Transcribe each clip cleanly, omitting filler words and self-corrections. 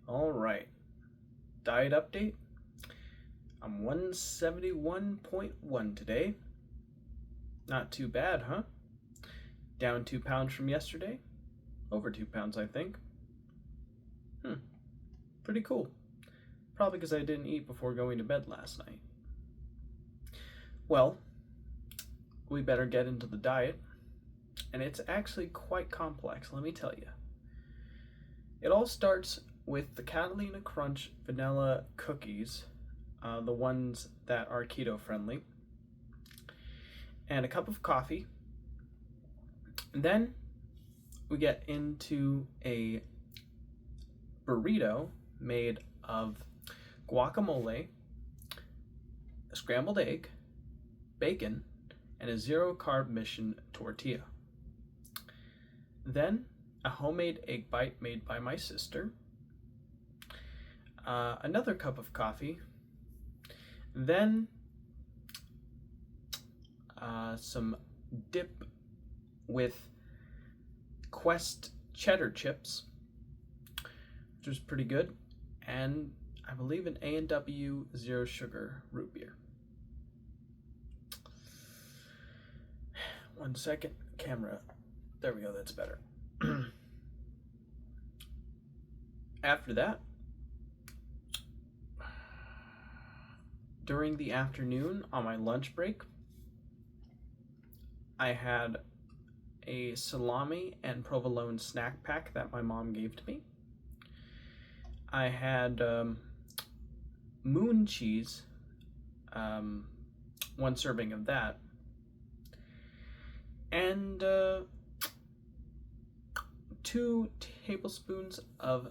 All right, diet update. I'm 171.1 today. Not too bad, huh? Down 2 pounds from yesterday. Over 2 pounds, I think. Pretty cool. Probably because I didn't eat before going to bed last night. Well, we better get into the diet. And it's actually quite complex, let me tell you. It all starts with the Catalina Crunch vanilla cookies, the ones that are keto friendly, and a cup of coffee. And then we get into a burrito made of guacamole, a scrambled egg, bacon, and a zero carb mission tortilla. Then a homemade egg bite made by my sister, another cup of coffee, then some dip with Quest cheddar chips, which was pretty good, and I believe an A&W zero sugar root beer. One second, camera. There we go, that's better. After that, during the afternoon on my lunch break, I had a salami and provolone snack pack that my mom gave to me. I had moon cheese, one serving of that, and 2 tablespoons of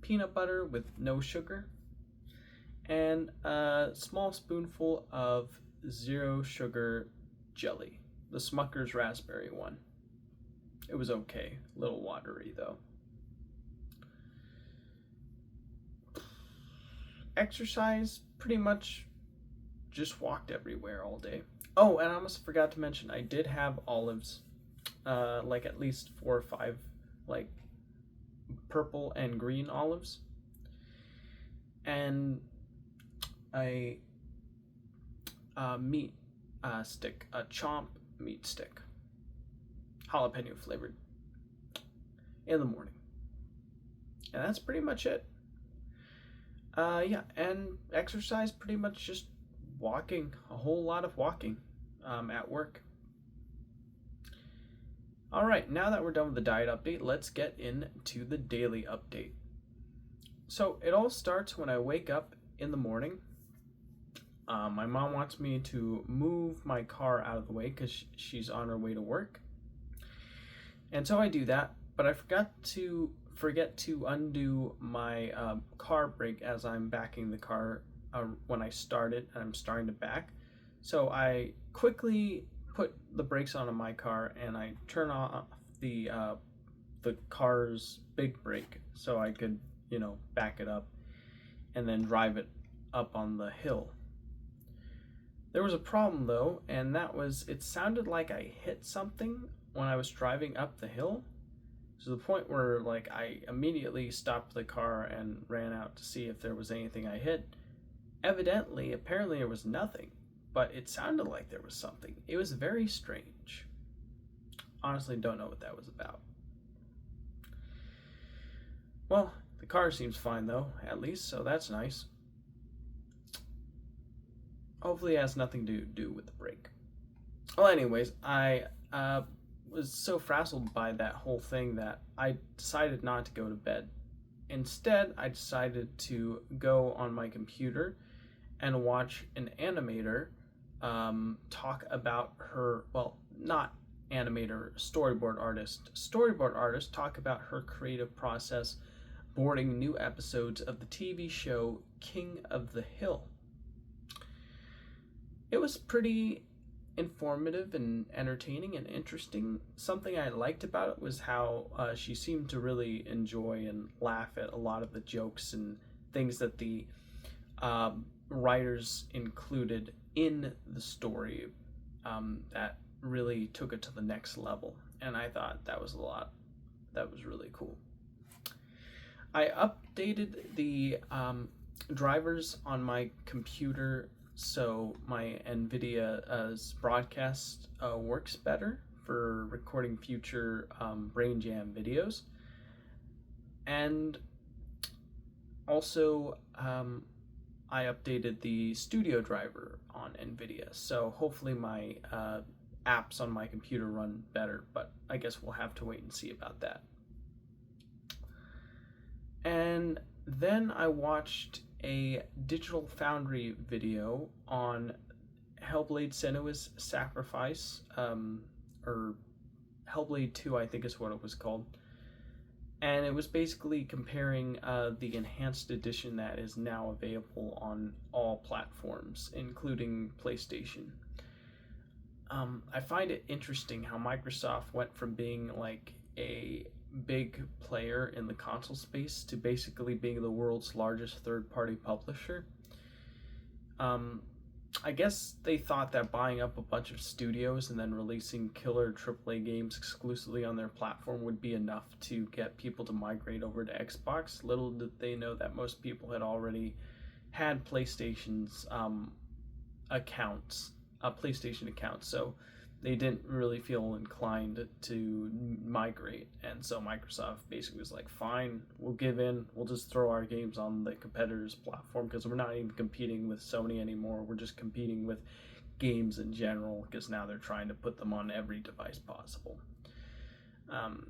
peanut butter with no sugar, and a small spoonful of zero sugar jelly, the Smucker's raspberry one. It was okay, a little watery though. Exercise, pretty much just walked everywhere all day. Oh, and I almost forgot to mention, I did have olives, like at least 4 or 5, like purple and green olives, and a meat stick, a chomp meat stick, jalapeno flavored, in the morning. And that's pretty much it. Yeah, and exercise, pretty much just walking, a whole lot of walking at work. All right, now that we're done with the diet update, let's get into the daily update. So it all starts when I wake up in the morning. My mom wants me to move my car out of the way because she's on her way to work. And so I do that, but I forget to undo my car brake as I'm backing the car when I start it and I'm starting to back. So I quickly put the brakes on my car and I turn off the car's big brake so I could, back it up and then drive it up on the hill. There was a problem though, and that was it sounded like I hit something when I was driving up the hill, to the point where I immediately stopped the car and ran out to see if there was anything I hit. Apparently there was nothing, but it sounded like there was something. It was very strange. Honestly, don't know what that was about. Well, the car seems fine though, at least, so that's nice. Hopefully it has nothing to do with the brake. Well, anyways, I was so frazzled by that whole thing that I decided not to go to bed. Instead, I decided to go on my computer and watch an animator talk about her, well, not animator, storyboard artist talk about her creative process boarding new episodes of the TV show King of the Hill. It was pretty informative and entertaining and interesting. Something I liked about it was how she seemed to really enjoy and laugh at a lot of the jokes and things that the writers included in the story that really took it to the next level. And I thought that was really cool. I updated the drivers on my computer so my NVIDIA's broadcast works better for recording future Brain Jam videos. And also, I updated the studio driver on NVIDIA, so hopefully my apps on my computer run better, but I guess we'll have to wait and see about that. And then I watched a Digital Foundry video on Hellblade Senua's Sacrifice, or Hellblade 2, I think is what it was called. And it was basically comparing the enhanced edition that is now available on all platforms, including PlayStation. I find it interesting how Microsoft went from being like a big player in the console space to basically being the world's largest third-party publisher. I guess they thought that buying up a bunch of studios and then releasing killer AAA games exclusively on their platform would be enough to get people to migrate over to Xbox. Little did they know that most people had already had PlayStation's PlayStation accounts, so they didn't really feel inclined to migrate. And so Microsoft basically was like, fine, we'll give in, we'll just throw our games on the competitor's platform, because we're not even competing with Sony anymore, we're just competing with games in general, because now they're trying to put them on every device possible.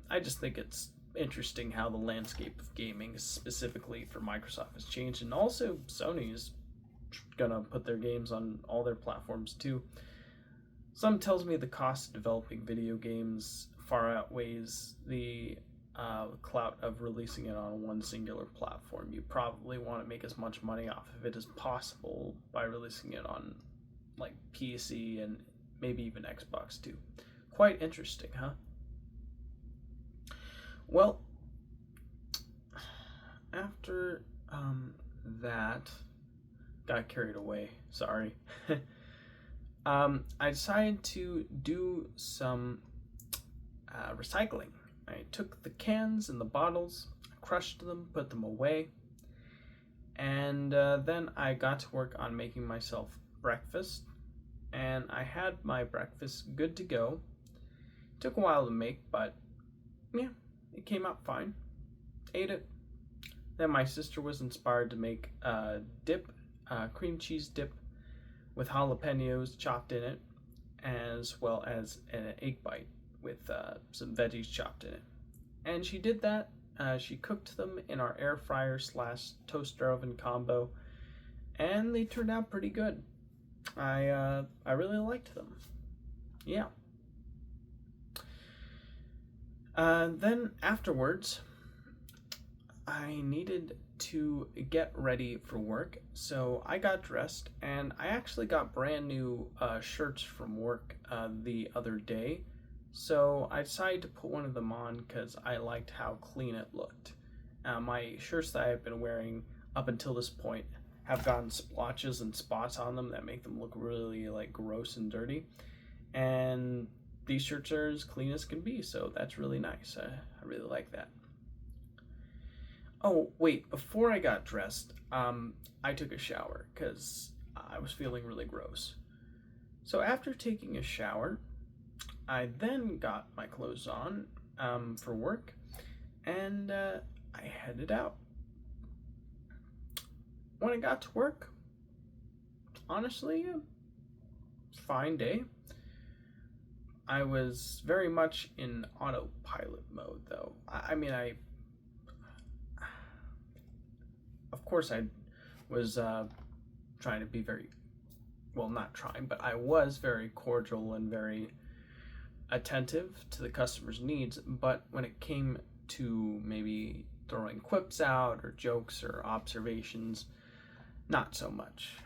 I just think it's interesting how the landscape of gaming, specifically for Microsoft, has changed, and also Sony is gonna put their games on all their platforms too. Some tells me the cost of developing video games far outweighs the clout of releasing it on one singular platform. You probably want to make as much money off of it as possible by releasing it on like PC and maybe even Xbox too. Quite interesting, huh? Well, after that, got carried away, sorry. I decided to do some recycling. I took the cans and the bottles, crushed them, put them away, and then I got to work on making myself breakfast, and I had my breakfast good to go. It took a while to make, but yeah, it came out fine. Ate it. Then my sister was inspired to make dip, cream cheese dip, with jalapenos chopped in it, as well as an egg bite with some veggies chopped in it. And she did that. She cooked them in our air fryer / toaster oven combo, and they turned out pretty good. I really liked them. Yeah. Then afterwards, I needed to get ready for work, so I got dressed, and I actually got brand new shirts from work the other day, so I decided to put one of them on because I liked how clean it looked. My shirts that I've been wearing up until this point have gotten splotches and spots on them that make them look really like gross and dirty, and these shirts are as clean as can be, so that's really nice. I really like that. Oh, wait, before I got dressed, I took a shower because I was feeling really gross. So after taking a shower, I then got my clothes on for work, and I headed out. When I got to work, honestly, fine day. I was very much in autopilot mode, though. Of course, I was trying to be not trying, but I was very cordial and very attentive to the customer's needs. But when it came to maybe throwing quips out or jokes or observations, not so much.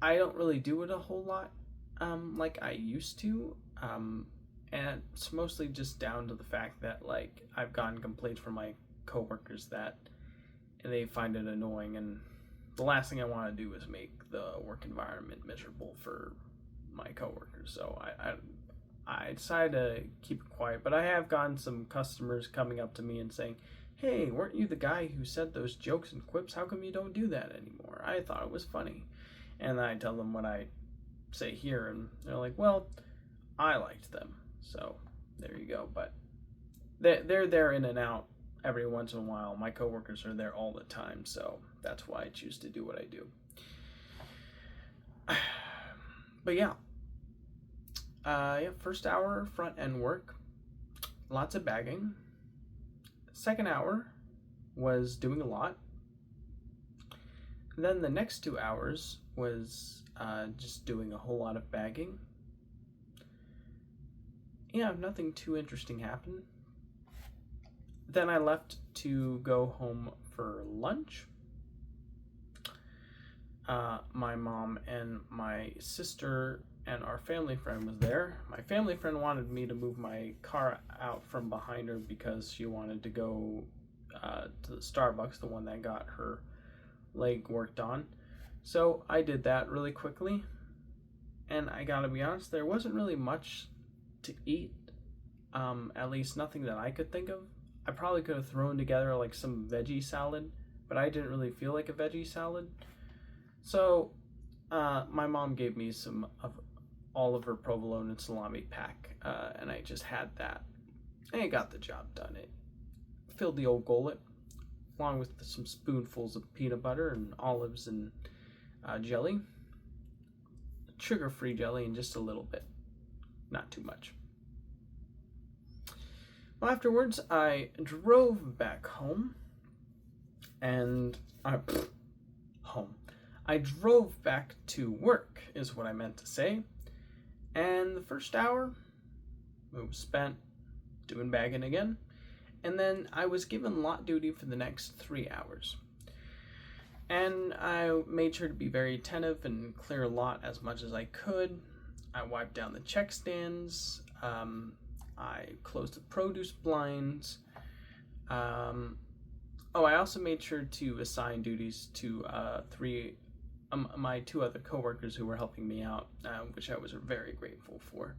I don't really do it a whole lot like I used to, and it's mostly just down to the fact that like I've gotten complaints from my coworkers that they find it annoying, and the last thing I want to do is make the work environment miserable for my coworkers. So I decided to keep it quiet, but I have gotten some customers coming up to me and saying, "Hey, weren't you the guy who said those jokes and quips? How come you don't do that anymore? I thought it was funny." And then I tell them what I say here, and they're like, "Well, I liked them." So there you go. But they're there in and out every once in a while. My coworkers are there all the time, so that's why I choose to do what I do. But yeah, first hour front end work, lots of bagging. Second hour was doing a lot. Then the next 2 hours was just doing a whole lot of bagging. Yeah, nothing too interesting happened. Then I left to go home for lunch. My mom and my sister and our family friend was there. My family friend wanted me to move my car out from behind her because she wanted to go to the Starbucks, the one that got her leg worked on. So I did that really quickly. And I gotta be honest, there wasn't really much to eat. At least nothing that I could think of. I probably could have thrown together like some veggie salad, but I didn't really feel like a veggie salad. So my mom gave me some of all of her provolone and salami pack, and I just had that. And it got the job done. It filled the old gullet, along with some spoonfuls of peanut butter and olives and jelly. Sugar-free jelly and just a little bit, not too much. Well, afterwards, I drove back home, and I drove back to work, is what I meant to say. And the first hour was spent doing bagging again, and then I was given lot duty for the next 3 hours. And I made sure to be very attentive and clear a lot as much as I could. I wiped down the check stands. I closed the produce blinds. I also made sure to assign duties to my 2 other coworkers who were helping me out, which I was very grateful for.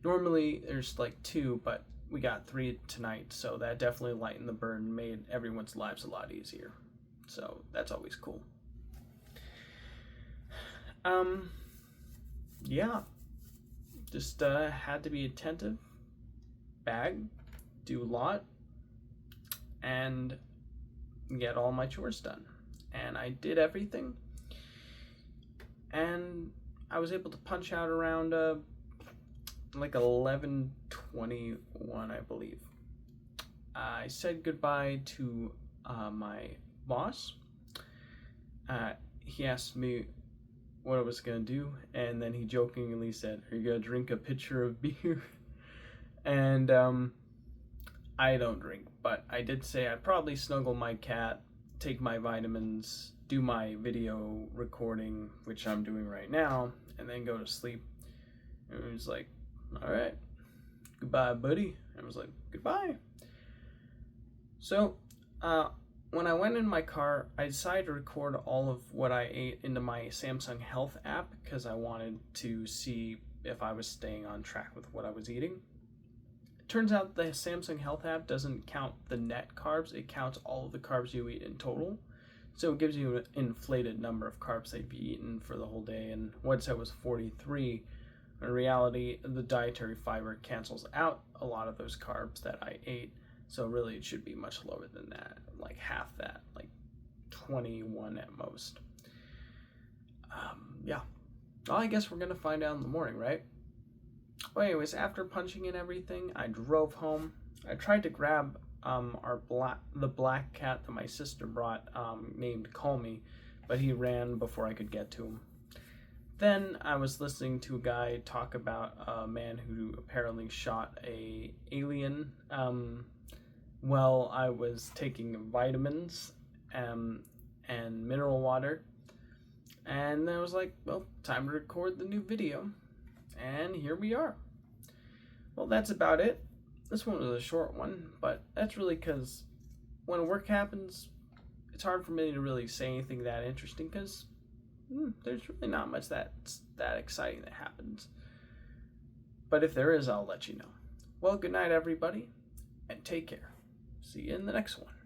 Normally there's like 2, but we got 3 tonight, so that definitely lightened the burden, made everyone's lives a lot easier. So that's always cool. Yeah, just had to be attentive, bag, do a lot, and get all my chores done. And I did everything, and I was able to punch out around like 11:21, I believe. I said goodbye to my boss. He asked me what I was gonna do, and then he jokingly said, "Are you gonna drink a pitcher of beer?" And I don't drink, but I did say I'd probably snuggle my cat, take my vitamins, do my video recording, which I'm doing right now, and then go to sleep. And he was like, "All right, goodbye, buddy." And I was like, "Goodbye." So when I went in my car, I decided to record all of what I ate into my Samsung Health app because I wanted to see if I was staying on track with what I was eating. It turns out the Samsung Health app doesn't count the net carbs, it counts all of the carbs you eat in total. So it gives you an inflated number of carbs that you've eaten for the whole day, and what it said was 43. In reality, the dietary fiber cancels out a lot of those carbs that I ate. So really it should be much lower than that, like half that, like 21 at most. Yeah. Well, I guess we're going to find out in the morning, right? Well, anyways, after punching in everything, I drove home. I tried to grab the black cat that my sister brought, named Call Me, but he ran before I could get to him. Then I was listening to a guy talk about a man who apparently shot a alien, while I was taking vitamins and mineral water. And then I was like, well, time to record the new video. And here we are. Well, that's about it. This one was a short one, but that's really because when work happens, it's hard for me to really say anything that interesting because there's really not much that's that exciting that happens. But if there is, I'll let you know. Well, good night, everybody, and take care. See you in the next one.